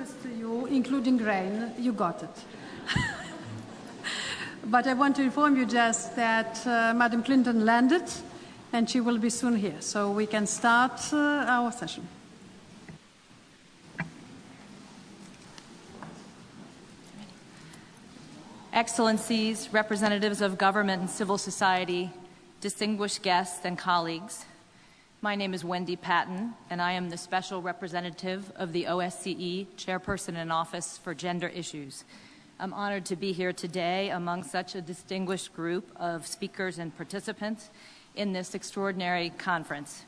answers to you, including rain. You got it. But I want to inform you just that Madam Clinton landed, and she will be soon here, so we can start our session. Excellencies, representatives of government and civil society, distinguished guests and colleagues, my name is Wendy Patton, and I am the Special Representative of the OSCE Chairperson in Office for Gender Issues. I'm honored to be here today among such a distinguished group of speakers and participants in this extraordinary conference.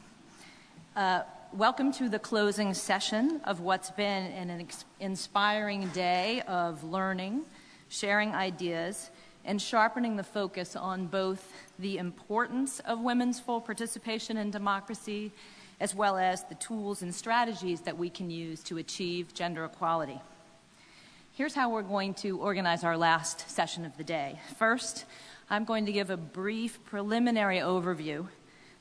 Welcome to the closing session of what's been an inspiring day of learning, sharing ideas, and sharpening the focus on both the importance of women's full participation in democracy, as well as the tools and strategies that we can use to achieve gender equality. Here's how we're going to organize our last session of the day. First, I'm going to give a brief preliminary overview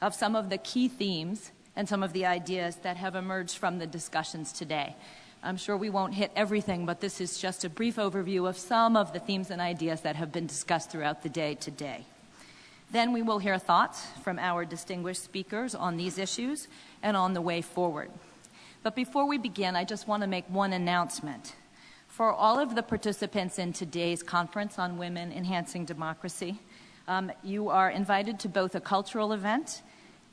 of some of the key themes and some of the ideas that have emerged from the discussions today. I'm sure we won't hit everything, but this is just a brief overview of some of the themes and ideas that have been discussed throughout the day today. Then we will hear thoughts from our distinguished speakers on these issues and on the way forward. But before we begin, I just want to make one announcement. For all of the participants in today's conference on Women Enhancing Democracy, you are invited to both a cultural event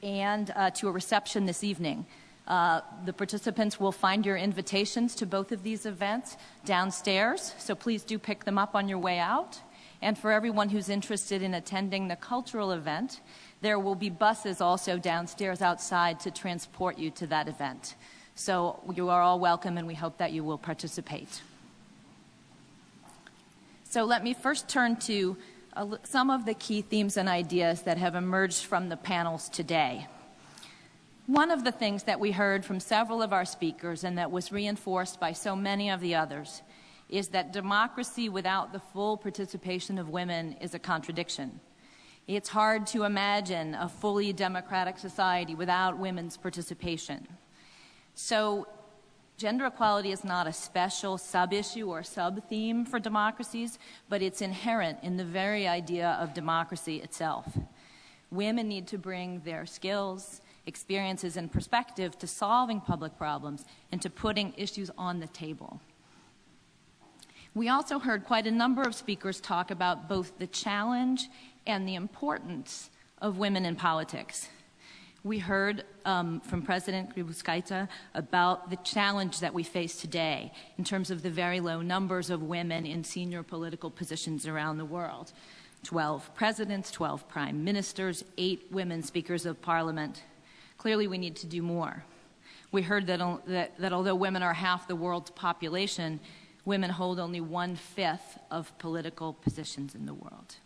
and to a reception this evening. The participants will find your invitations to both of these events downstairs, so please do pick them up on your way out. And for everyone who's interested in attending the cultural event, there will be buses also downstairs outside to transport you to that event. So you are all welcome, and we hope that you will participate. So let me first turn to some of the key themes and ideas that have emerged from the panels today. One of the things that we heard from several of our speakers, and that was reinforced by so many of the others, is that democracy without the full participation of women is a contradiction. It's hard to imagine a fully democratic society without women's participation. So gender equality is not a special sub-issue or sub-theme for democracies, but it's inherent in the very idea of democracy itself. Women need to bring their skills, experiences, and perspective to solving public problems and to putting issues on the table. We also heard quite a number of speakers talk about both the challenge and the importance of women in politics. We heard from President Grybauskaitė about the challenge that we face today in terms of the very low numbers of women in senior political positions around the world. 12 presidents, 12 prime ministers, 8 women speakers of parliament. Clearly, we need to do more. We heard that although women are half the world's population, women hold only 1/5 of political positions in the world.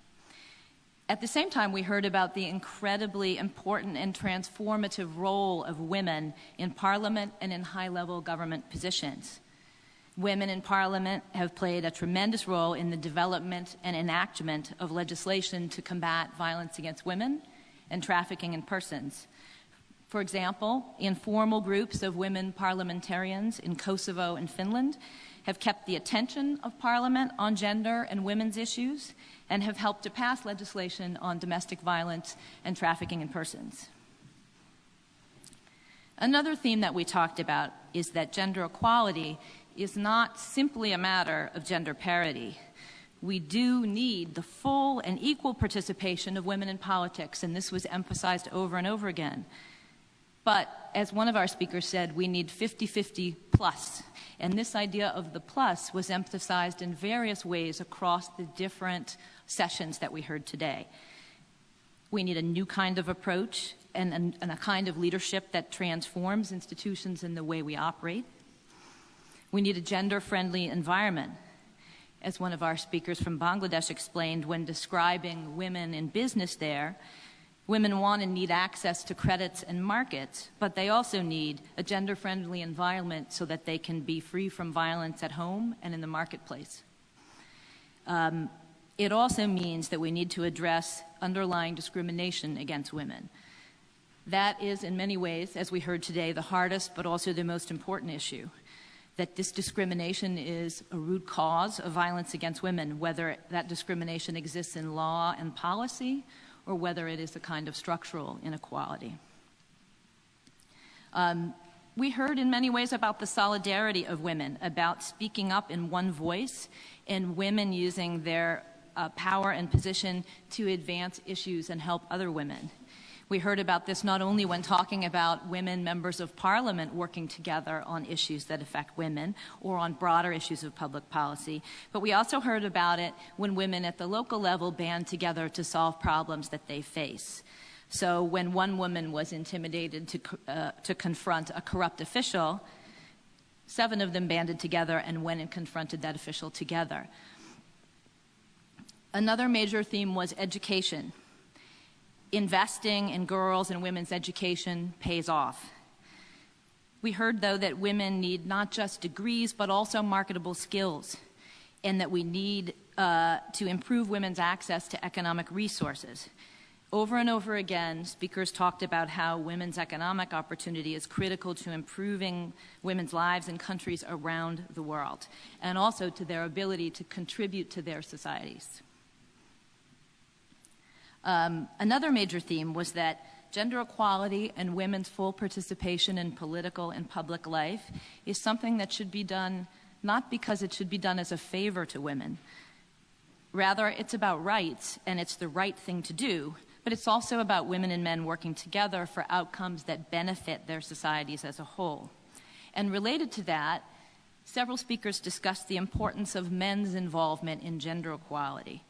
At the same time, we heard about the incredibly important and transformative role of women in parliament and in high-level government positions. Women in parliament have played a tremendous role in the development and enactment of legislation to combat violence against women and trafficking in persons. For example, informal groups of women parliamentarians in Kosovo and Finland have kept the attention of Parliament on gender and women's issues and have helped to pass legislation on domestic violence and trafficking in persons. Another theme that we talked about is that gender equality is not simply a matter of gender parity. We do need the full and equal participation of women in politics, and this was emphasized over and over again. But as one of our speakers said, we need 50-50 plus. And this idea of the plus was emphasized in various ways across the different sessions that we heard today. We need a new kind of approach and a kind of leadership that transforms institutions and the way we operate. We need a gender-friendly environment. As one of our speakers from Bangladesh explained when describing women in business there, women want and need access to credits and markets, but they also need a gender-friendly environment so that they can be free from violence at home and in the marketplace. It also means that we need to address underlying discrimination against women. That is, in many ways, as we heard today, the hardest but also the most important issue. that this discrimination is a root cause of violence against women, whether that discrimination exists in law and policy or whether it is a kind of structural inequality. We heard in many ways about the solidarity of women, about speaking up in one voice, and women using their power and position to advance issues and help other women. We heard about this not only when talking about women members of parliament working together on issues that affect women or on broader issues of public policy, but we also heard about it when women at the local level band together to solve problems that they face. So when one woman was intimidated to confront a corrupt official, 7 of them banded together and went and confronted that official together. Another major theme was education. Investing in girls' and women's education pays off. We heard, though, that women need not just degrees, but also marketable skills, and that we need to improve women's access to economic resources. Over and over again, speakers talked about how women's economic opportunity is critical to improving women's lives in countries around the world, and also to their ability to contribute to their societies. Another major theme was that gender equality and women's full participation in political and public life is something that should be done not because it should be done as a favor to women. Rather, it's about rights, and it's the right thing to do, but it's also about women and men working together for outcomes that benefit their societies as a whole. And related to that, several speakers discussed the importance of men's involvement in gender equality.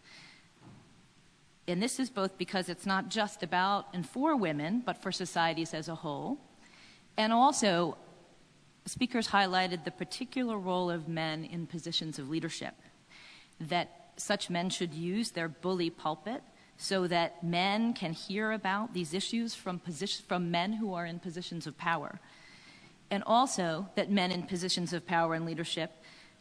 And this is both because it's not just about and for women, but for societies as a whole. And also, speakers highlighted the particular role of men in positions of leadership, that such men should use their bully pulpit so that men can hear about these issues from men who are in positions of power. And also that men in positions of power and leadership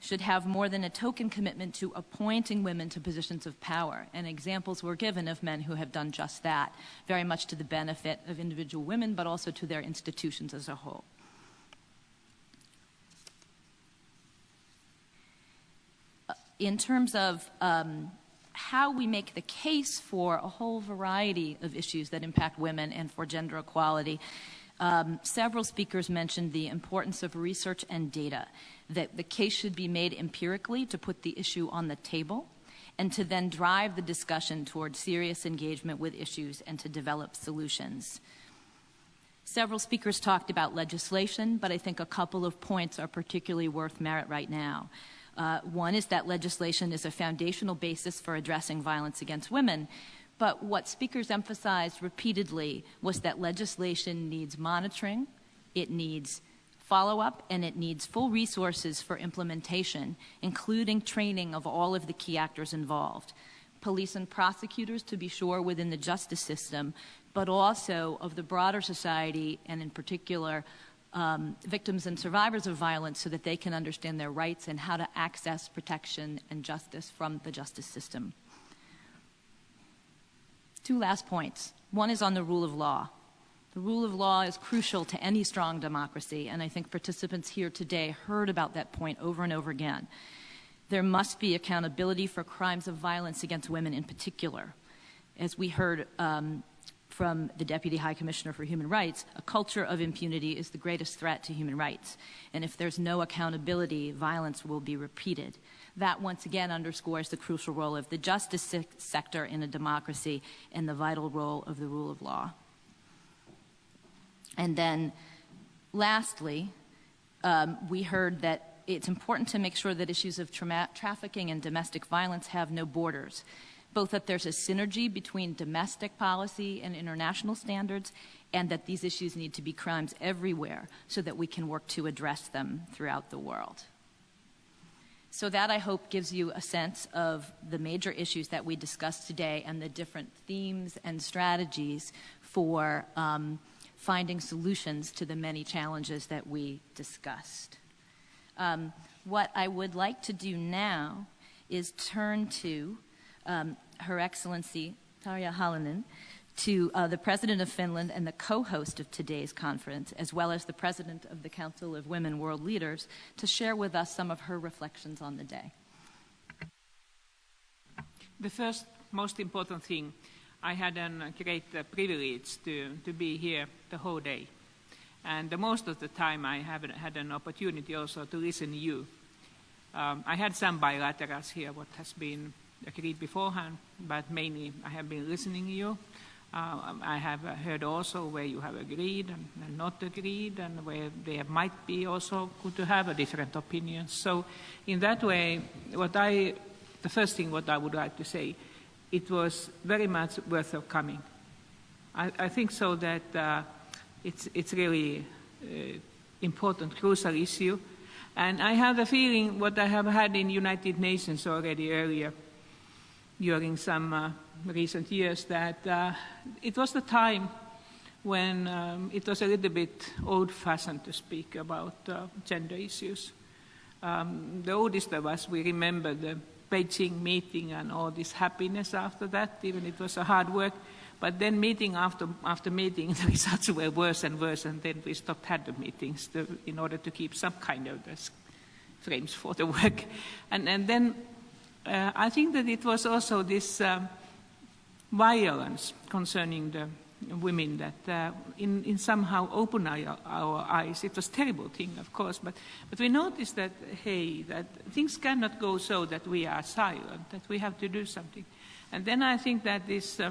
should have more than a token commitment to appointing women to positions of power. And examples were given of men who have done just that, very much to the benefit of individual women, but also to their institutions as a whole. In terms of how we make the case for a whole variety of issues that impact women and for gender equality, several speakers mentioned the importance of research and data, that the case should be made empirically to put the issue on the table and to then drive the discussion toward serious engagement with issues and to develop solutions. Several speakers talked about legislation, but I think a couple of points are particularly worth merit right now. One is that legislation is a foundational basis for addressing violence against women. But what speakers emphasized repeatedly was that legislation needs monitoring, it needs follow-up, and it needs full resources for implementation, including training of all of the key actors involved. Police and prosecutors, to be sure, within the justice system, but also of the broader society, and in particular, victims and survivors of violence, so that they can understand their rights and how to access protection and justice from the justice system. 2 last points. One is on the rule of law. The rule of law is crucial to any strong democracy, and I think participants here today heard about that point over and over again. There must be accountability for crimes of violence against women in particular. As we heard from the Deputy High Commissioner for Human Rights, a culture of impunity is the greatest threat to human rights. And if there's no accountability, violence will be repeated. That once again underscores the crucial role of the justice sector in a democracy and the vital role of the rule of law. And then lastly, we heard that it's important to make sure that issues of trafficking and domestic violence have no borders, both that there's a synergy between domestic policy and international standards, and that these issues need to be crimes everywhere so that we can work to address them throughout the world. So that, I hope, gives you a sense of the major issues that we discussed today and the different themes and strategies for finding solutions to the many challenges that we discussed. What I would like to do now is turn to Her Excellency Tarja Halonen to the President of Finland and the co-host of today's conference, as well as the President of the Council of Women World Leaders, to share with us some of her reflections on the day. The first most important thing, I had a great privilege to be here the whole day. And most of the time I haven't had an opportunity also to listen to you. I had some bilaterals here, what has been agreed beforehand, but mainly I have been listening to you. I have heard also where you have agreed and not agreed, and where there might be also good to have a different opinion. So in that way, the first thing what I would like to say, it was very much worth of coming. I think so that it's really important, crucial issue. And I have the feeling what I have had in United Nations already earlier during some recent years, that it was the time when it was a little bit old-fashioned to speak about gender issues. The oldest of us, we remember the Beijing meeting and all this happiness after that, even it was a hard work. But then meeting after meeting, the results were worse and worse, and then we stopped having the meetings in order to keep some kind of frames for the work. And then I think that it was also this violence concerning the women that in somehow opened our eyes. It was a terrible thing, of course, but we noticed that, hey, that things cannot go so that we are silent, that we have to do something. And then I think that these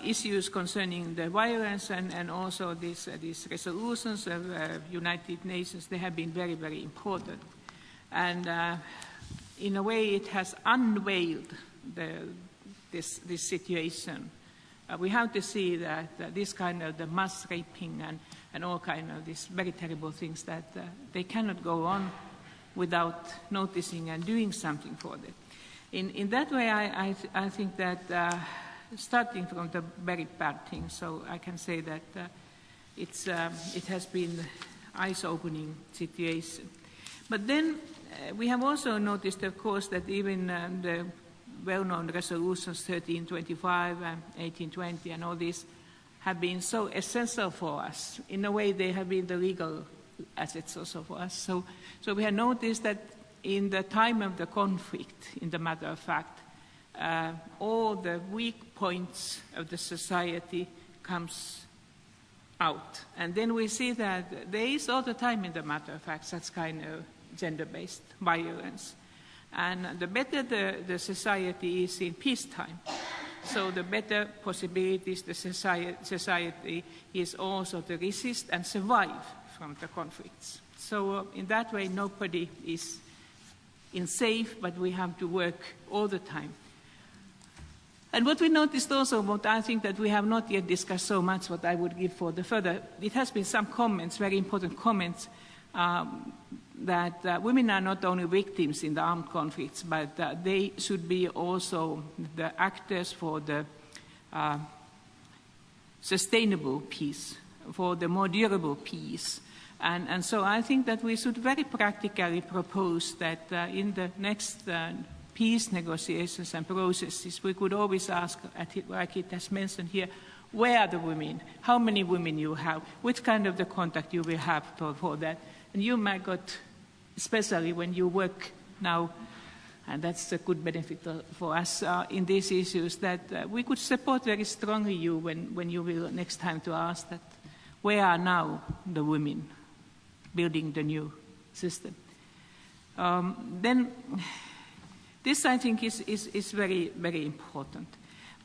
issues concerning the violence and also these resolutions of United Nations, they have been very, very important. And in a way, it has unveiled this situation. We have to see that this kind of the mass raping and all kind of these very terrible things, that they cannot go on without noticing and doing something for them. In that way, I think that starting from the very bad things, so I can say that it has been eye-opening situation. But then we have also noticed, of course, that even the well-known resolutions 1325 and 1820 and all these have been so essential for us. In a way, they have been the legal assets also for us. So we have noticed that in the time of the conflict, in the matter of fact, all the weak points of the society comes out. And then we see that there is all the time, in the matter of fact, such kind of gender-based violence. And the better the society is in peacetime, so the better possibilities the society is also to resist and survive from the conflicts. So in that way, nobody is safe, but we have to work all the time. And what we noticed also, what I think that we have not yet discussed so much, what I would give for the further, it has been some comments, very important comments, that women are not only victims in the armed conflicts, but they should be also the actors for the sustainable peace, for the more durable peace. And so I think that we should very practically propose that in the next peace negotiations and processes, we could always ask, like it has mentioned here, where are the women? How many women you have? Which kind of the contact you will have for that? And you might got, especially when you work now, and that's a good benefit for us in these issues, that we could support very strongly you when you will next time to ask that, where are now the women building the new system? Then this, I think, is very, very important.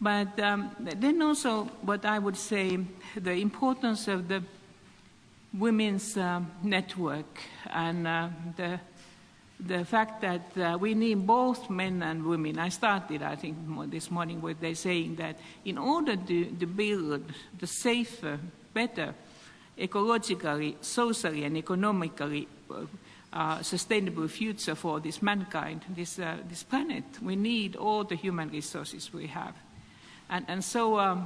But then also what I would say, the importance of the women's network and the fact that we need both men and women. I started, I think, this morning with they saying that in order to build the safer, better, ecologically, socially, and economically sustainable future for this mankind, this planet, we need all the human resources we have. And so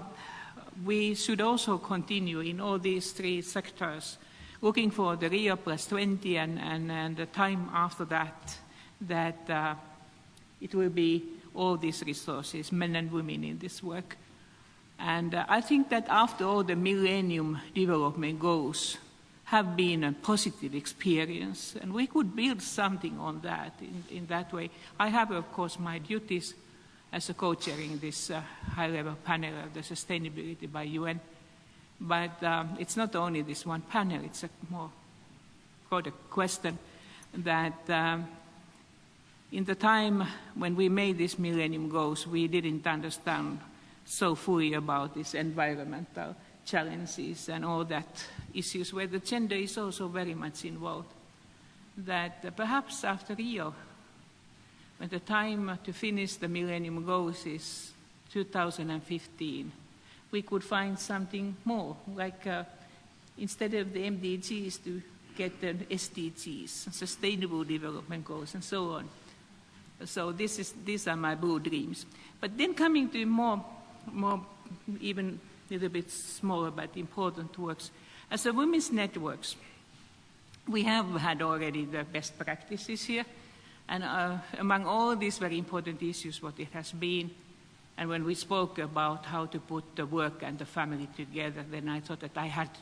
we should also continue in all these three sectors, looking for the Rio +20 and the time after that, that it will be all these resources, men and women in this work. And I think that after all, the Millennium Development Goals have been a positive experience, and we could build something on that in that way. I have, of course, my duties as a co-chairing this high-level panel of the sustainability by UN, but it's not only this one panel, it's a more broader question that in the time when we made these Millennium Goals, we didn't understand so fully about these environmental challenges and all that issues where the gender is also very much involved. That perhaps after Rio, when the time to finish the Millennium Goals is 2015, we could find something more, like instead of the MDGs to get the SDGs, Sustainable Development Goals, and so on. So these are my blue dreams. But then coming to more even a little bit smaller but important works. As a women's networks, we have had already the best practices here. And among all these very important issues, what it has been, and when we spoke about how to put the work and the family together, then I thought that I had to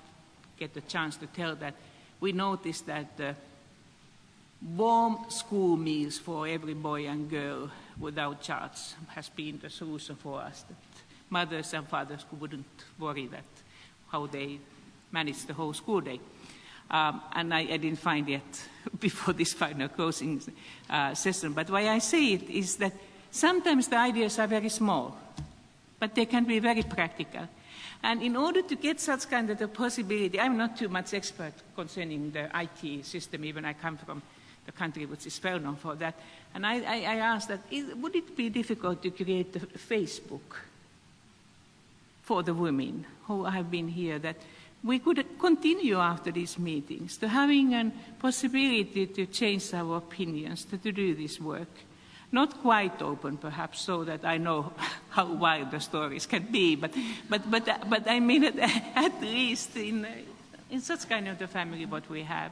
get the chance to tell that we noticed that warm school meals for every boy and girl without charts has been the solution for us. That mothers and fathers wouldn't worry that how they manage the whole school day. And I didn't find it before this final closing session. But why I say it is that sometimes the ideas are very small, but they can be very practical. And in order to get such kind of a possibility, I'm not too much expert concerning the IT system, even I come from the country which is well known for that. And I asked that, would it be difficult to create a Facebook for the women who have been here, that we could continue after these meetings to having a possibility to change our opinions, to do this work. Not quite open, perhaps, so that I know how wild the stories can be, but I mean at least in such kind of the family what we have.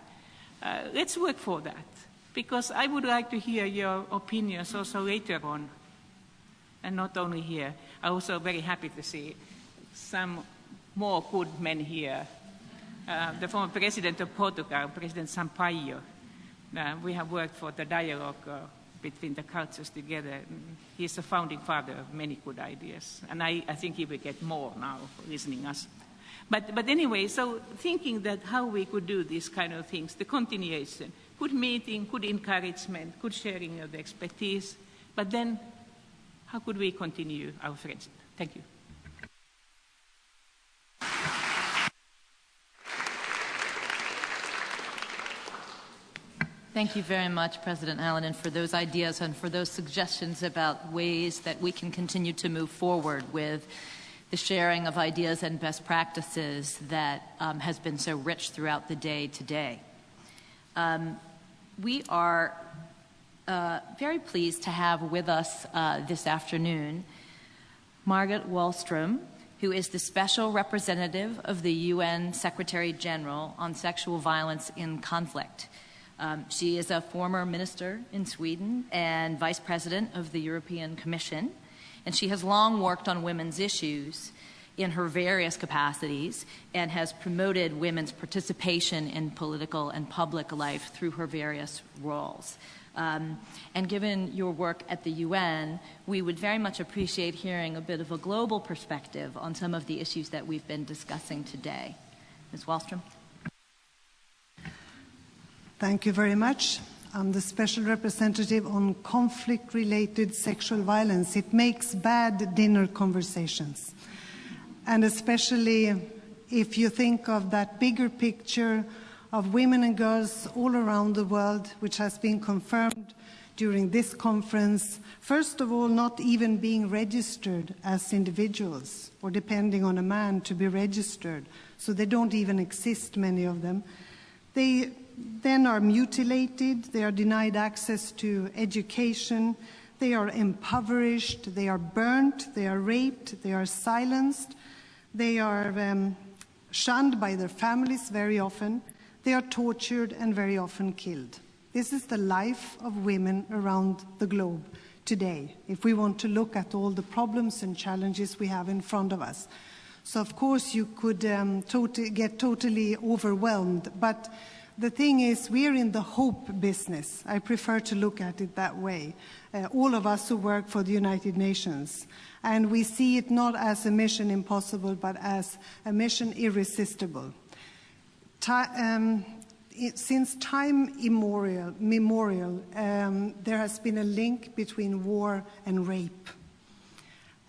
Let's work for that, because I would like to hear your opinions also later on, and not only here. I'm also very happy to see some more good men here. The former president of Portugal, President Sampaio, we have worked for the dialogue between the cultures together. He's the founding father of many good ideas, and I think he will get more now listening us. But anyway, so thinking that how we could do these kind of things, the continuation, good meeting, good encouragement, good sharing of the expertise, but then how could we continue our friendship? Thank you. Thank you very much, President Hallinen, for those ideas and for those suggestions about ways that we can continue to move forward with the sharing of ideas and best practices that has been so rich throughout the day today. We are very pleased to have with us this afternoon Margot Wallström, who is the Special Representative of the UN Secretary General on Sexual Violence in Conflict. She is a former minister in Sweden and vice president of the European Commission, and she has long worked on women's issues in her various capacities and has promoted women's participation in political and public life through her various roles. And given your work at the UN, we would very much appreciate hearing a bit of a global perspective on some of the issues that we've been discussing today. Ms. Wallström. Thank you very much. I'm the Special Representative on conflict-related sexual violence. It makes bad dinner conversations. And especially if you think of that bigger picture of women and girls all around the world, which has been confirmed during this conference, first of all, not even being registered as individuals or depending on a man to be registered. So they don't even exist, many of them. They then are mutilated, they are denied access to education, they are impoverished, they are burnt, they are raped, they are silenced, they are shunned by their families very often, they are tortured and very often killed. This is the life of women around the globe today, if we want to look at all the problems and challenges we have in front of us. So of course you could get totally overwhelmed, but the thing is, we're in the hope business. I prefer to look at it that way. All of us who work for the United Nations. And we see it not as a mission impossible, but as a mission irresistible. Since time immemorial, there has been a link between war and rape.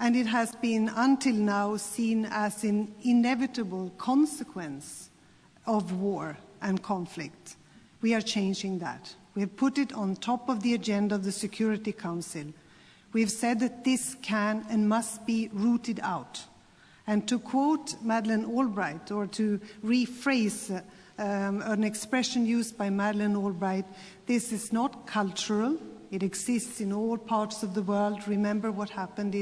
And it has been, until now, seen as an inevitable consequence of war and conflict. We are changing that. We have put it on top of the agenda of the Security Council. We've said that this can and must be rooted out. And to quote Madeleine Albright, or to rephrase an expression used by Madeleine Albright, this is not cultural. It exists in all parts of the world. Remember what happened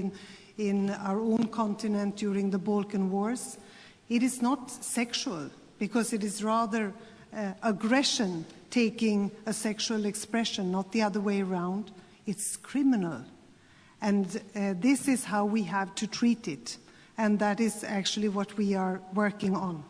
in our own continent during the Balkan Wars. It is not sexual, because it is rather aggression taking a sexual expression, not the other way around. It's criminal. And this is how we have to treat it. And that is actually what we are working on.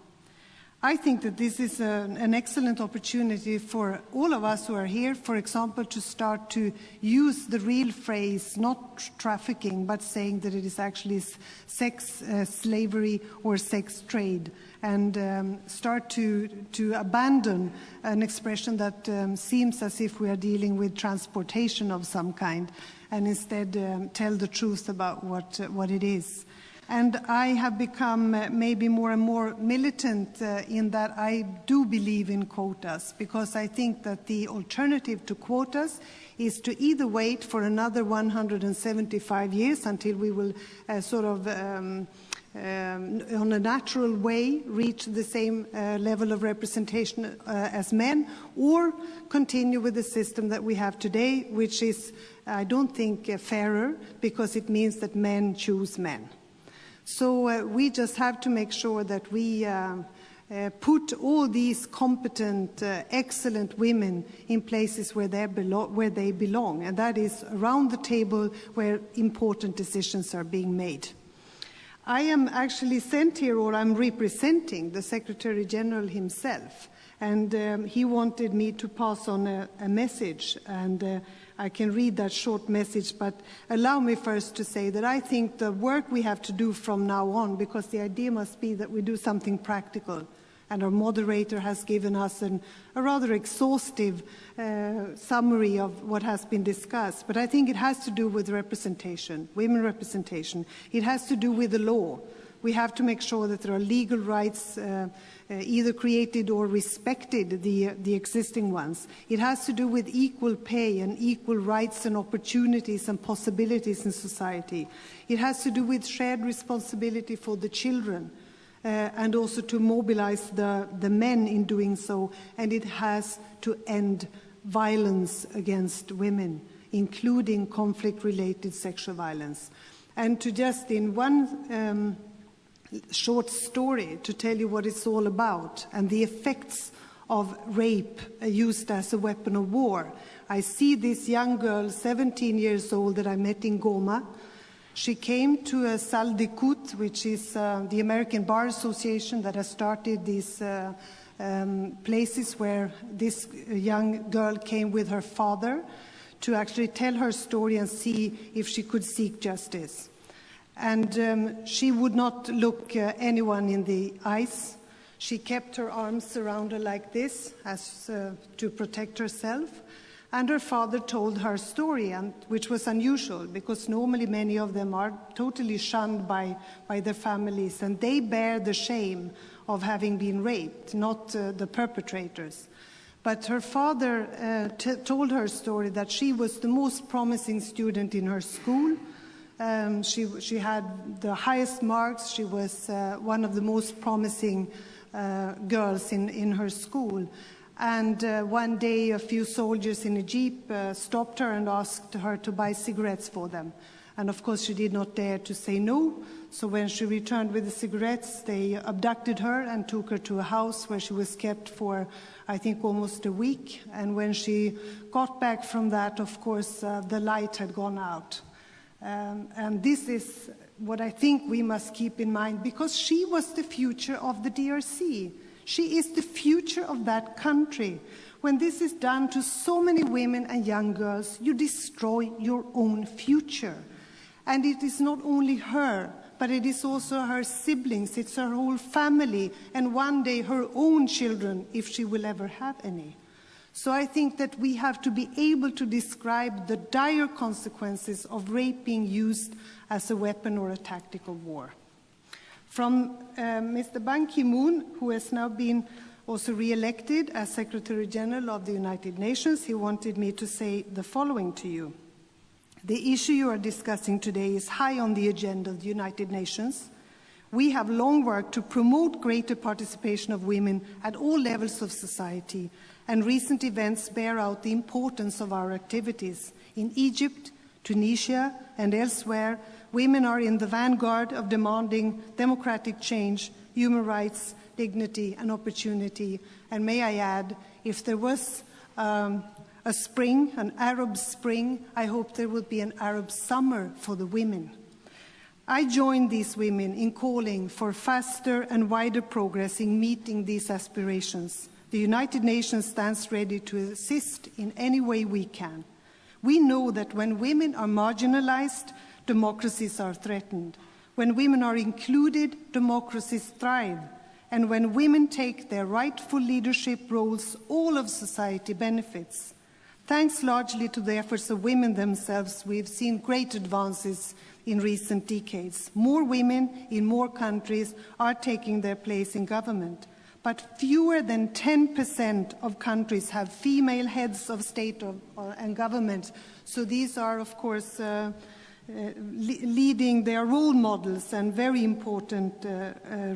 I think that this is an excellent opportunity for all of us who are here, for example, to start to use the real phrase, not trafficking, but saying that it is actually sex slavery or sex trade, and start to abandon an expression that seems as if we are dealing with transportation of some kind, and instead tell the truth about what it is. And I have become maybe more and more militant in that I do believe in quotas, because I think that the alternative to quotas is to either wait for another 175 years until we will on a natural way reach the same level of representation as men, or continue with the system that we have today, which is, I don't think, fairer, because it means that men choose men. So we just have to make sure that we put all these competent, excellent women in places where they belong, and that is around the table where important decisions are being made. I am actually sent here, or I'm representing the Secretary General himself, and he wanted me to pass on a message, and I can read that short message, but allow me first to say that I think the work we have to do from now on, because the idea must be that we do something practical, and our moderator has given us a rather exhaustive summary of what has been discussed, but I think it has to do with representation, women representation. It has to do with the law. We have to make sure that there are legal rights either created or respected, the existing ones. It has to do with equal pay and equal rights and opportunities and possibilities in society. It has to do with shared responsibility for the children and also to mobilize the men in doing so. And it has to end violence against women, including conflict-related sexual violence. And to just in one short story to tell you what it's all about and the effects of rape used as a weapon of war. I see this young girl, 17 years old, that I met in Goma. She came to a salle d'écoute, which is the American Bar Association that has started these places where this young girl came with her father to actually tell her story and see if she could seek justice. And she would not look anyone in the eyes. She kept her arms around her like this, as to protect herself. And her father told her story, which was unusual, because normally many of them are totally shunned by their families, and they bear the shame of having been raped, not the perpetrators. But her father told her story that she was the most promising student in her school. She had the highest marks. She was one of the most promising girls in her school. And one day, a few soldiers in a jeep stopped her and asked her to buy cigarettes for them. And of course, she did not dare to say no. So when she returned with the cigarettes, they abducted her and took her to a house where she was kept for, I think, almost a week. And when she got back from that, of course, the light had gone out. And this is what I think we must keep in mind, because she was the future of the DRC. She is the future of that country. When this is done to so many women and young girls, you destroy your own future. And it is not only her, but it is also her siblings, it's her whole family, and one day her own children, if she will ever have any. So I think that we have to be able to describe the dire consequences of rape being used as a weapon or a tactical war. From Mr. Ban Ki-moon, who has now been also re-elected as Secretary General of the United Nations, he wanted me to say the following to you. The issue you are discussing today is high on the agenda of the United Nations. We have long worked to promote greater participation of women at all levels of society, and recent events bear out the importance of our activities. In Egypt, Tunisia, and elsewhere, women are in the vanguard of demanding democratic change, human rights, dignity, and opportunity. And may I add, if there was a spring, an Arab spring, I hope there will be an Arab summer for the women. I join these women in calling for faster and wider progress in meeting these aspirations. The United Nations stands ready to assist in any way we can. We know that when women are marginalized, democracies are threatened. When women are included, democracies thrive. And when women take their rightful leadership roles, all of society benefits. Thanks largely to the efforts of women themselves, we have seen great advances in recent decades. More women in more countries are taking their place in government. But fewer than 10% of countries have female heads of state and government. So these are, of course, leading, they are role models and very important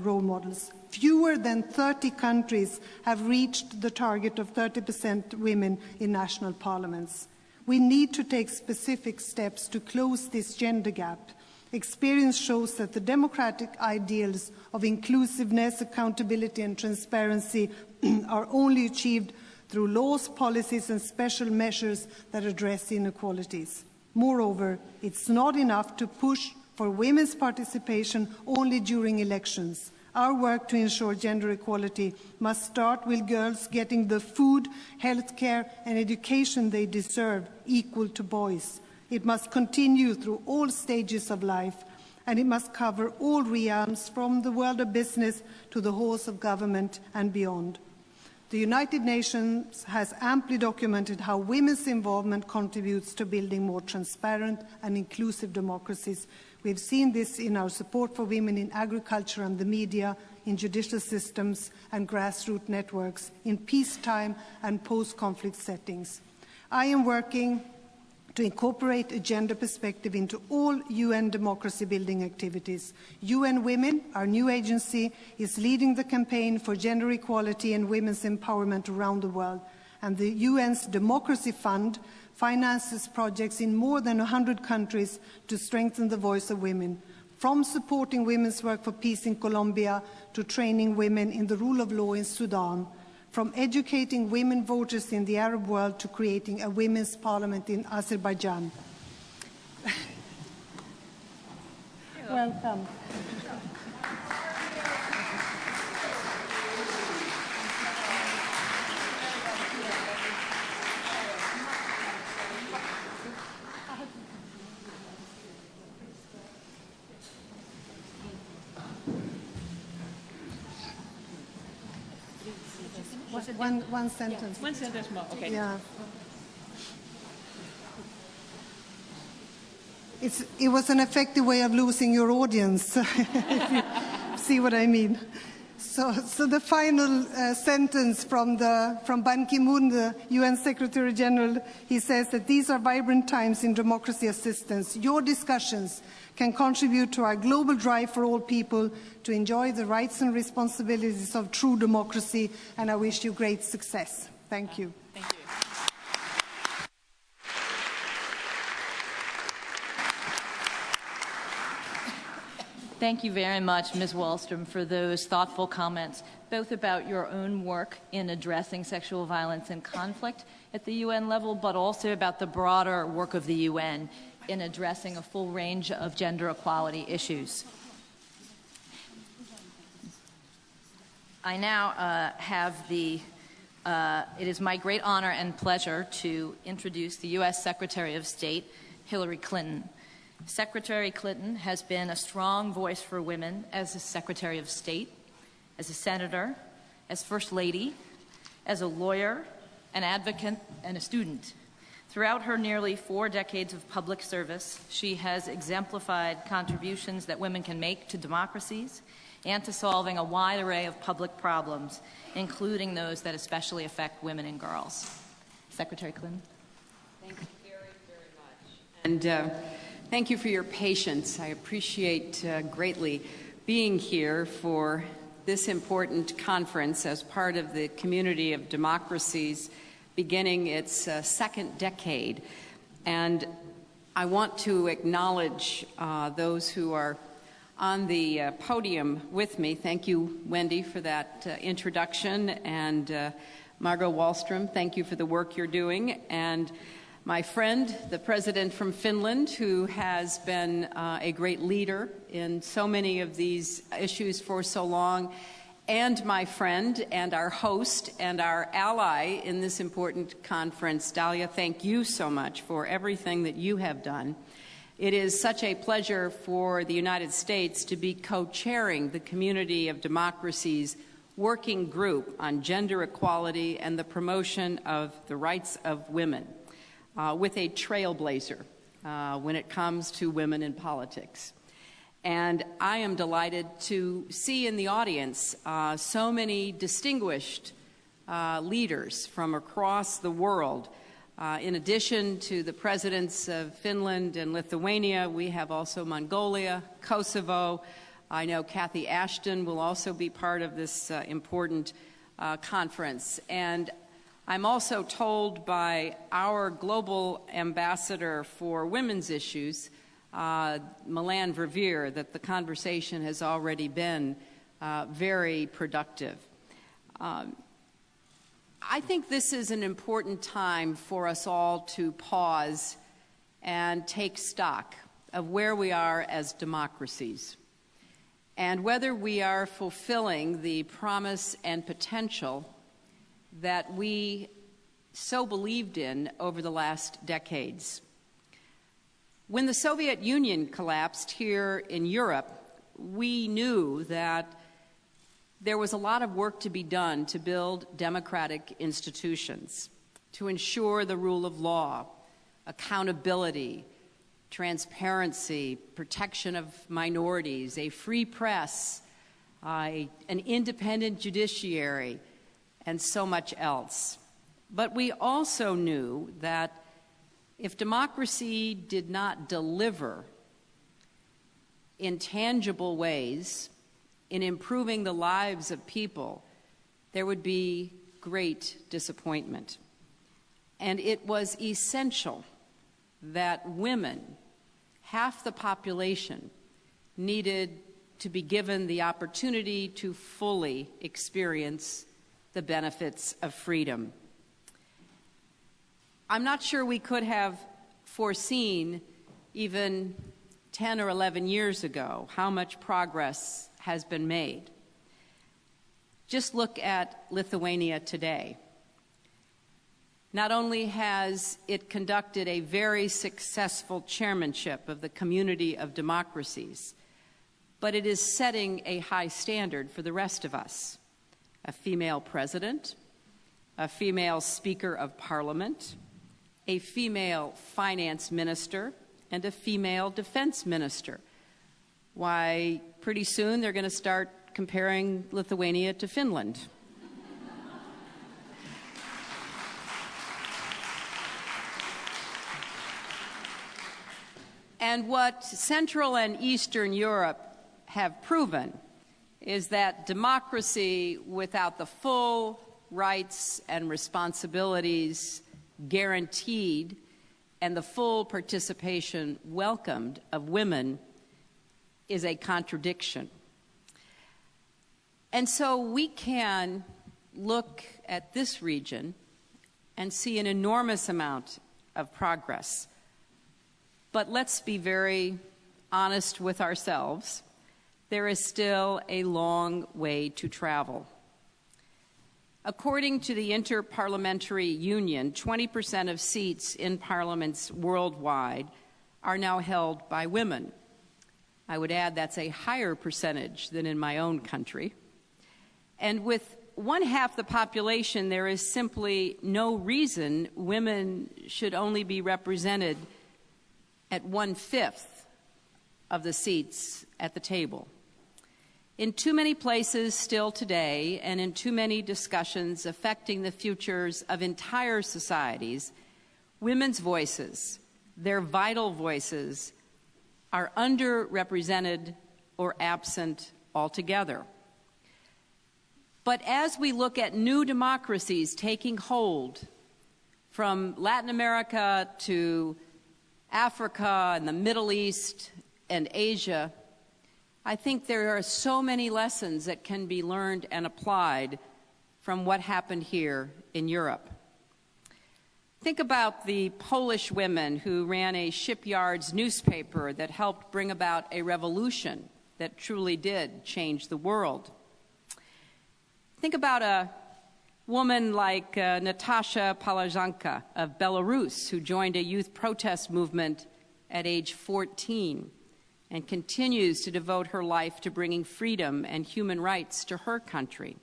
role models. Fewer than 30 countries have reached the target of 30% women in national parliaments. We need to take specific steps to close this gender gap. Experience shows that the democratic ideals of inclusiveness, accountability, and transparency are only achieved through laws, policies, and special measures that address inequalities. Moreover, it's not enough to push for women's participation only during elections. Our work to ensure gender equality must start with girls getting the food, healthcare, and education they deserve, equal to boys. It must continue through all stages of life, and it must cover all realms, from the world of business to the halls of government and beyond. The United Nations has amply documented how women's involvement contributes to building more transparent and inclusive democracies. We've seen this in our support for women in agriculture and the media, in judicial systems and grassroots networks, in peacetime and post-conflict settings. I am working to incorporate a gender perspective into all UN democracy-building activities. UN Women, our new agency, is leading the campaign for gender equality and women's empowerment around the world. And the UN's Democracy Fund finances projects in more than 100 countries to strengthen the voice of women, from supporting women's work for peace in Colombia to training women in the rule of law in Sudan, from educating women voters in the Arab world to creating a women's parliament in Azerbaijan. Welcome. One sentence. One sentence more, okay. Yeah. It was an effective way of losing your audience, if you see what I mean. So the final sentence from Ban Ki-moon, the UN Secretary General, he says that these are vibrant times in democracy assistance. Your discussions can contribute to our global drive for all people to enjoy the rights and responsibilities of true democracy, and I wish you great success. Thank you. Thank you. Thank you very much, Ms. Wallström, for those thoughtful comments, both about your own work in addressing sexual violence and conflict at the UN level, but also about the broader work of the UN in addressing a full range of gender equality issues. I now it is my great honor and pleasure to introduce the U.S. Secretary of State, Hillary Clinton. Secretary Clinton has been a strong voice for women as a Secretary of State, as a senator, as First Lady, as a lawyer, an advocate, and a student. Throughout her nearly 4 decades of public service, she has exemplified contributions that women can make to democracies and to solving a wide array of public problems, including those that especially affect women and girls. Secretary Clinton. Thank you very, very much. And thank you for your patience. I appreciate greatly being here for this important conference as part of the community of democracies beginning its second decade. And I want to acknowledge those who are on the podium with me. Thank you, Wendy, for that introduction, and Margot Wallström, thank you for the work you're doing, and my friend, the President from Finland, who has been a great leader in so many of these issues for so long, and my friend and our host and our ally in this important conference, Dalia, thank you so much for everything that you have done. It is such a pleasure for the United States to be co-chairing the Community of Democracies Working Group on Gender Equality and the Promotion of the Rights of Women, with a trailblazer when it comes to women in politics. And I am delighted to see in the audience so many distinguished leaders from across the world. In addition to the presidents of Finland and Lithuania, we have also Mongolia, Kosovo. I know Cathy Ashton will also be part of this important conference. And I'm also told by our global ambassador for women's issues, Milan Verveer, that the conversation has already been very productive. I think this is an important time for us all to pause and take stock of where we are as democracies and whether we are fulfilling the promise and potential that we so believed in over the last decades. When the Soviet Union collapsed here in Europe, we knew that there was a lot of work to be done to build democratic institutions, to ensure the rule of law, accountability, transparency, protection of minorities, a free press, an independent judiciary, and so much else. But we also knew that if democracy did not deliver in tangible ways in improving the lives of people, there would be great disappointment. And it was essential that women, half the population, needed to be given the opportunity to fully experience the benefits of freedom. I'm not sure we could have foreseen even 10 or 11 years ago how much progress has been made. Just look at Lithuania today. Not only has it conducted a very successful chairmanship of the Community of Democracies, but it is setting a high standard for the rest of us. A female president, a female Speaker of Parliament, a female finance minister, and a female defense minister. Why, pretty soon they're going to start comparing Lithuania to Finland. And what Central and Eastern Europe have proven is that democracy without the full rights and responsibilities guaranteed and the full participation welcomed of women is a contradiction. And so we can look at this region and see an enormous amount of progress. But let's be very honest with ourselves. There is still a long way to travel. According to the Interparliamentary Union, 20% of seats in parliaments worldwide are now held by women. I would add that's a higher percentage than in my own country. And with 1/2 the population, there is simply no reason women should only be represented at 1/5 of the seats at the table. In too many places still today, and in too many discussions affecting the futures of entire societies, women's voices, their vital voices, are underrepresented or absent altogether. But as we look at new democracies taking hold, from Latin America to Africa and the Middle East and Asia, I think there are so many lessons that can be learned and applied from what happened here in Europe. Think about the Polish women who ran a shipyards newspaper that helped bring about a revolution that truly did change the world. Think about a woman like Natasha Palazanka of Belarus, who joined a youth protest movement at age 14 and continues to devote her life to bringing freedom and human rights to her country.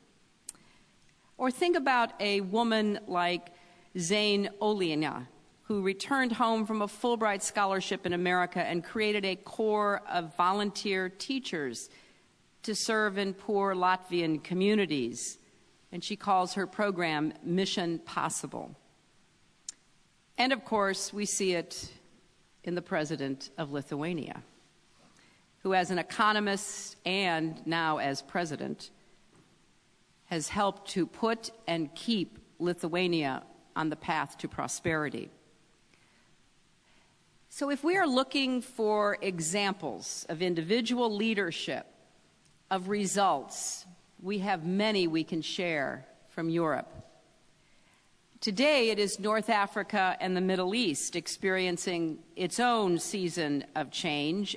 Or think about a woman like Zain Olina, who returned home from a Fulbright scholarship in America and created a corps of volunteer teachers to serve in poor Latvian communities. And she calls her program Mission Possible. And of course, we see it in the president of Lithuania, who as an economist and now as president has helped to put and keep Lithuania on the path to prosperity. So if we are looking for examples of individual leadership, of results, we have many we can share from Europe. Today, it is North Africa and the Middle East experiencing its own season of change,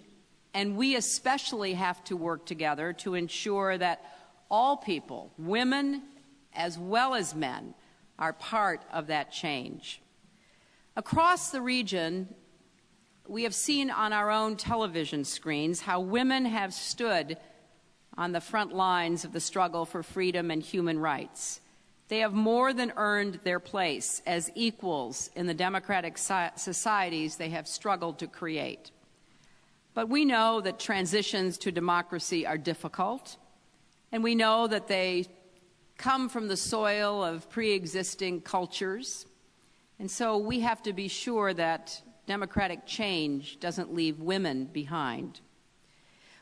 and we especially have to work together to ensure that all people, women as well as men, are part of that change. Across the region, we have seen on our own television screens how women have stood on the front lines of the struggle for freedom and human rights. They have more than earned their place as equals in the democratic societies they have struggled to create. But we know that transitions to democracy are difficult, and we know that they come from the soil of pre-existing cultures, and so we have to be sure that democratic change doesn't leave women behind.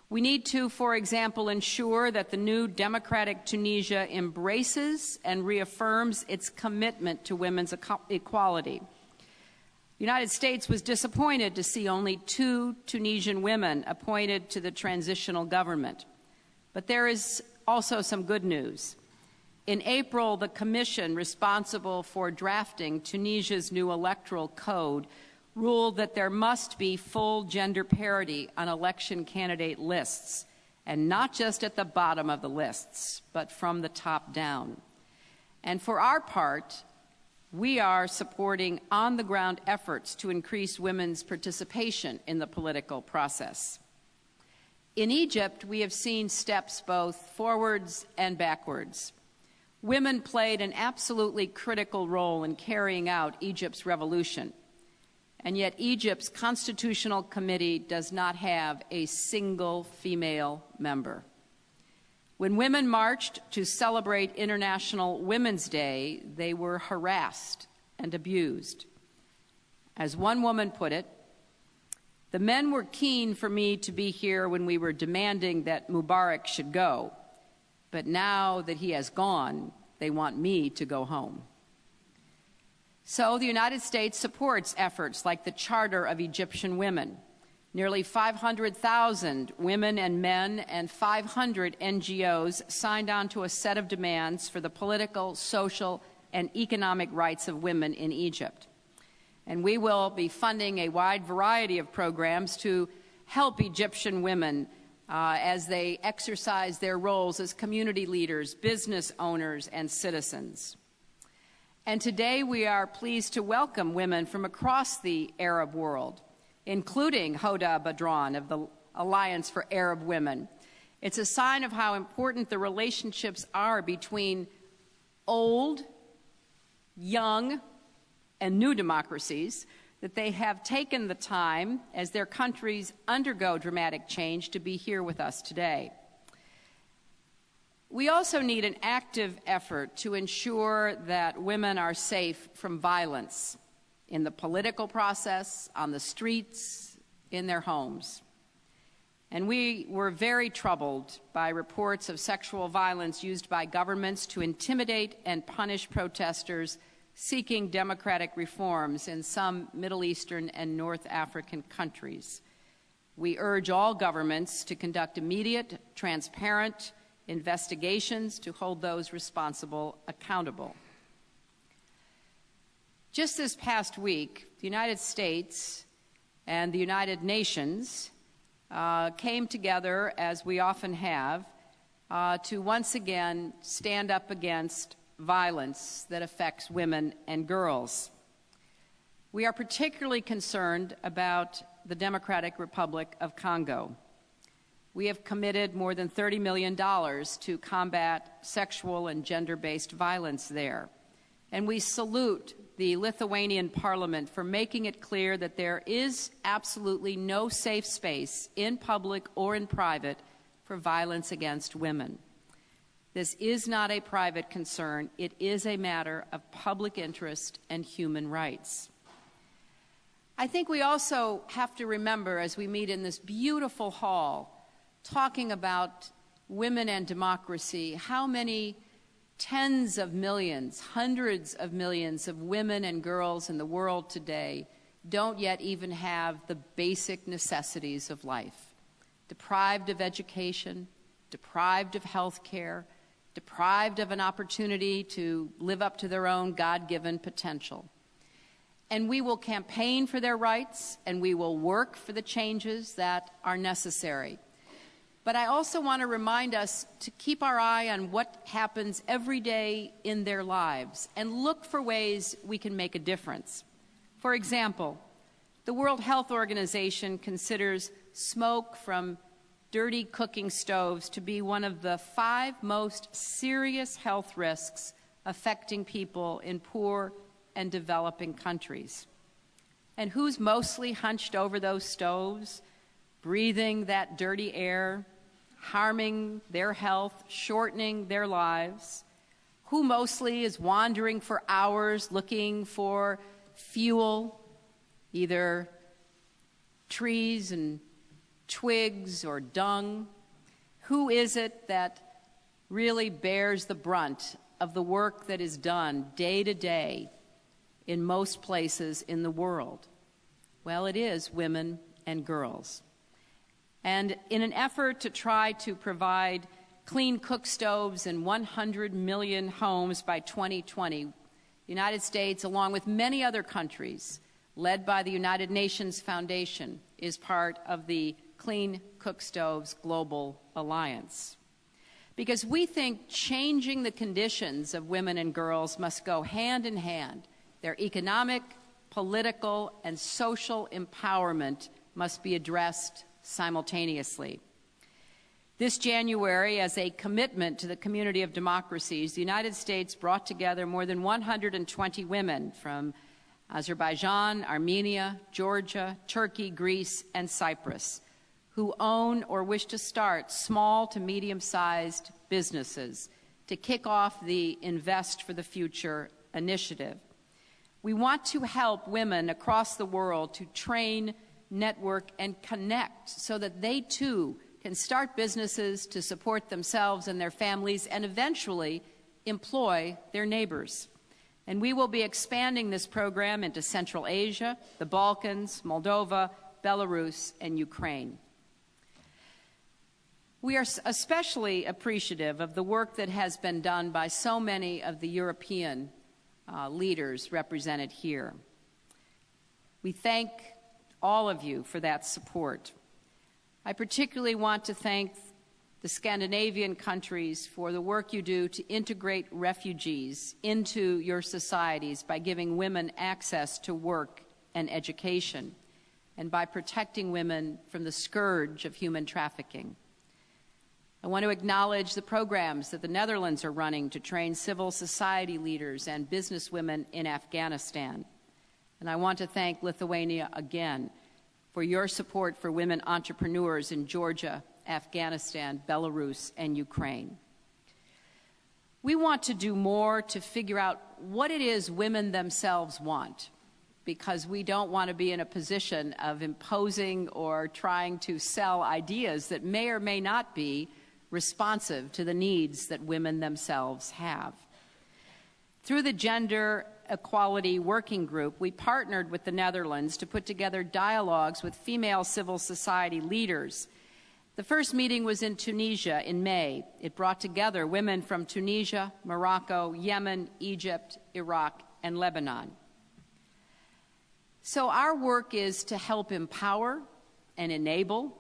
We need to, for example, ensure that the new democratic Tunisia embraces and reaffirms its commitment to women's equality. The United States was disappointed to see only 2 Tunisian women appointed to the transitional government. But there is also some good news. In April, the commission responsible for drafting Tunisia's new electoral code ruled that there must be full gender parity on election candidate lists, and not just at the bottom of the lists, but from the top down. And for our part, we are supporting on-the-ground efforts to increase women's participation in the political process. In Egypt, we have seen steps both forwards and backwards. Women played an absolutely critical role in carrying out Egypt's revolution. And yet Egypt's Constitutional Committee does not have a single female member. When women marched to celebrate International Women's Day, they were harassed and abused. As one woman put it, "The men were keen for me to be here when we were demanding that Mubarak should go, but now that he has gone, they want me to go home." So the United States supports efforts like the Charter of Egyptian Women, Nearly 500,000 women and men and 500 NGOs signed on to a set of demands for the political, social, and economic rights of women in Egypt. And we will be funding a wide variety of programs to help Egyptian women as they exercise their roles as community leaders, business owners, and citizens. And today we are pleased to welcome women from across the Arab world, including Hoda Badran of the Alliance for Arab Women. It's a sign of how important the relationships are between old, young, and new democracies, that they have taken the time, as their countries undergo dramatic change, to be here with us today. We also need an active effort to ensure that women are safe from violence in the political process, on the streets, in their homes. And we were very troubled by reports of sexual violence used by governments to intimidate and punish protesters seeking democratic reforms in some Middle Eastern and North African countries. We urge all governments to conduct immediate, transparent investigations to hold those responsible accountable. Just this past week, the United States and the United Nations came together, as we often have, to once again stand up against violence that affects women and girls. We are particularly concerned about the Democratic Republic of Congo. We have committed more than $30 million to combat sexual and gender-based violence there. And we salute the Lithuanian Parliament for making it clear that there is absolutely no safe space in public or in private for violence against women. This is not a private concern. It is a matter of public interest and human rights. I think we also have to remember, as we meet in this beautiful hall, talking about women and democracy, how many tens of millions, hundreds of millions of women and girls in the world today don't yet even have the basic necessities of life. Deprived of education, deprived of health care, deprived of an opportunity to live up to their own God-given potential. And we will campaign for their rights, and we will work for the changes that are necessary. But I also want to remind us to keep our eye on what happens every day in their lives and look for ways we can make a difference. For example, the World Health Organization considers smoke from dirty cooking stoves to be one of the 5 most serious health risks affecting people in poor and developing countries. And who's mostly hunched over those stoves, breathing that dirty air, harming their health, shortening their lives? Who mostly is wandering for hours looking for fuel, either trees and twigs or dung? Who is it that really bears the brunt of the work that is done day to day in most places in the world? Well, it is women and girls. And in an effort to try to provide clean cook stoves in 100 million homes by 2020, the United States, along with many other countries, led by the United Nations Foundation, is part of the Clean Cook Stoves Global Alliance. Because we think changing the conditions of women and girls must go hand in hand. Their economic, political, and social empowerment must be addressed simultaneously. This January, as a commitment to the community of democracies, the United States brought together more than 120 women from Azerbaijan, Armenia, Georgia, Turkey, Greece, and Cyprus, who own or wish to start small to medium-sized businesses to kick off the Invest for the Future initiative. We want to help women across the world to train, network, and connect so that they too can start businesses to support themselves and their families and eventually employ their neighbors. And we will be expanding this program into Central Asia, the Balkans, Moldova, Belarus, and Ukraine. We are especially appreciative of the work that has been done by so many of the European leaders represented here. We thank all of you for that support. I particularly want to thank the Scandinavian countries for the work you do to integrate refugees into your societies by giving women access to work and education, and by protecting women from the scourge of human trafficking. I want to acknowledge the programs that the Netherlands are running to train civil society leaders and businesswomen in Afghanistan. And I want to thank Lithuania again for your support for women entrepreneurs in Georgia, Afghanistan, Belarus, and Ukraine. We want to do more to figure out what it is women themselves want, because we don't want to be in a position of imposing or trying to sell ideas that may or may not be responsive to the needs that women themselves have. Through the Gender Equality Working Group, we partnered with the Netherlands to put together dialogues with female civil society leaders. The first meeting was in Tunisia in May. It brought together women from Tunisia, Morocco, Yemen, Egypt, Iraq, and Lebanon. So our work is to help empower and enable,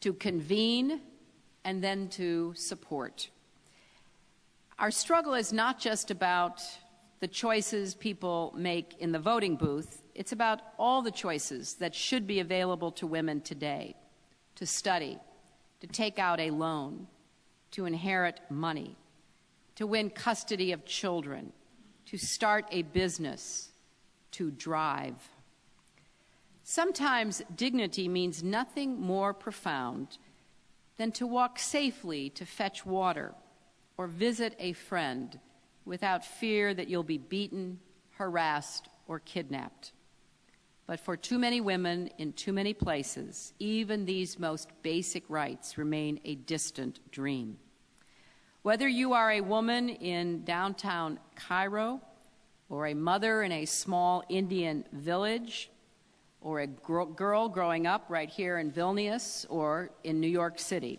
to convene, and then to support. Our struggle is not just about the choices people make in the voting booth. It's about all the choices that should be available to women today: to study, to take out a loan, to inherit money, to win custody of children, to start a business, to drive. Sometimes dignity means nothing more profound than to walk safely to fetch water or visit a friend without fear that you'll be beaten, harassed, or kidnapped. But for too many women in too many places, even these most basic rights remain a distant dream. Whether you are a woman in downtown Cairo, or a mother in a small Indian village, or a girl growing up right here in Vilnius or in New York City,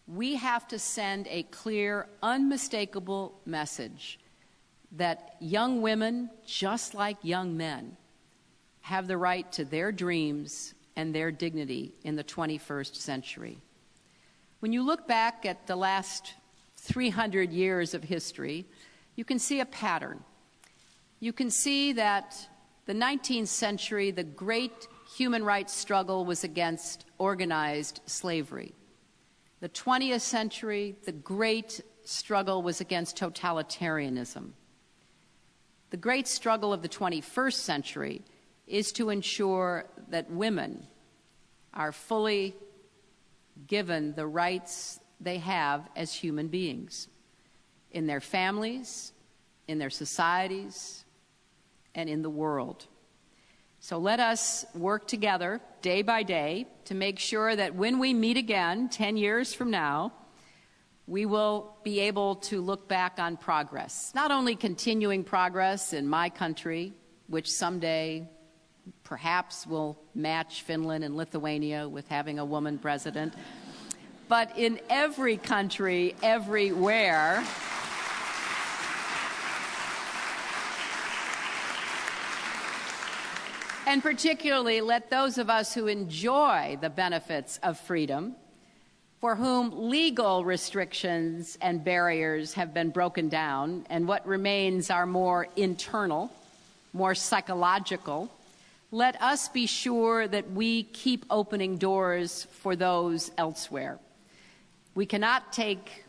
we have to send a clear, unmistakable message that young women, just like young men, have the right to their dreams and their dignity in the 21st century. When you look back at the last 300 years of history, you can see a pattern. You can see that the 19th century, the great human rights struggle was against organized slavery. The 20th century, the great struggle was against totalitarianism. The great struggle of the 21st century is to ensure that women are fully given the rights they have as human beings in their families, in their societies, and in the world. So let us work together day by day to make sure that when we meet again 10 years from now, we will be able to look back on progress. Not only continuing progress in my country, which someday perhaps will match Finland and Lithuania with having a woman president, but in every country, everywhere, and particularly let those of us who enjoy the benefits of freedom, for whom legal restrictions and barriers have been broken down, and what remains are more internal, more psychological, let us be sure that we keep opening doors for those elsewhere. We cannot take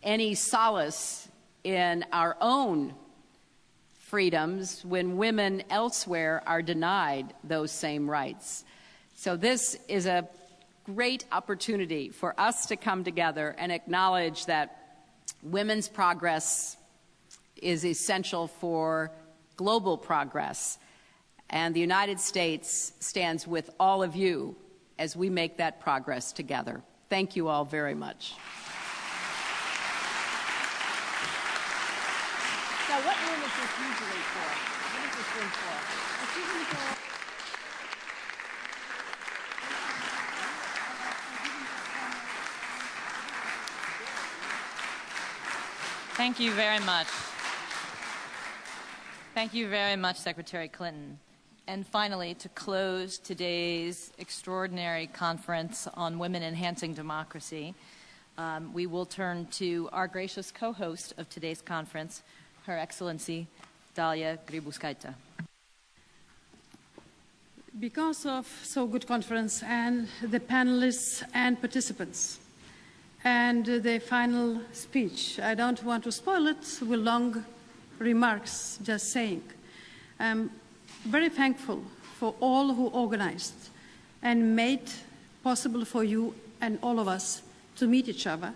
any solace in our own freedoms when women elsewhere are denied those same rights. So this is a great opportunity for us to come together and acknowledge that women's progress is essential for global progress. And the United States stands with all of you as we make that progress together. Thank you all very much. Now, what room is this usually for? What is this room for? It's usually for Thank you very much. Thank you very much, Secretary Clinton. And finally, to close today's extraordinary conference on women enhancing democracy, we will turn to our gracious co-host of today's conference, Her Excellency Dalia Grybauskaitė. Because of so good conference and the panelists and participants and the final speech, I don't want to spoil it with long remarks, just saying. I'm very thankful for all who organized and made possible for you and all of us to meet each other.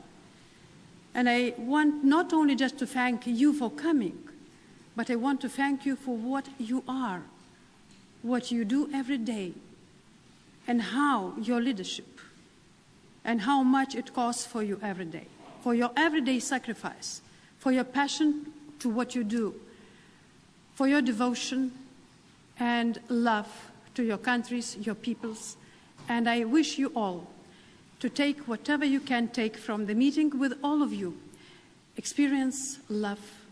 And I want not only just to thank you for coming, but I want to thank you for what you are, what you do every day, and how your leadership, and how much it costs for you every day, for your everyday sacrifice, for your passion to what you do, for your devotion and love to your countries, your peoples. And I wish you all to take whatever you can take from the meeting with all of you. Experience, love,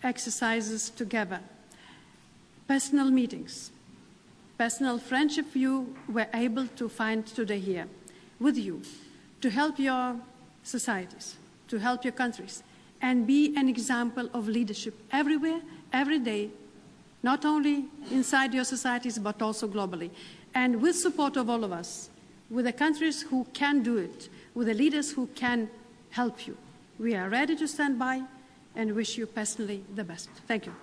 exercises together, personal meetings, personal friendship you were able to find today here with you to help your societies, to help your countries, and be an example of leadership everywhere, every day, not only inside your societies, but also globally. And with support of all of us, with the countries who can do it, with the leaders who can help you, we are ready to stand by and wish you personally the best. Thank you.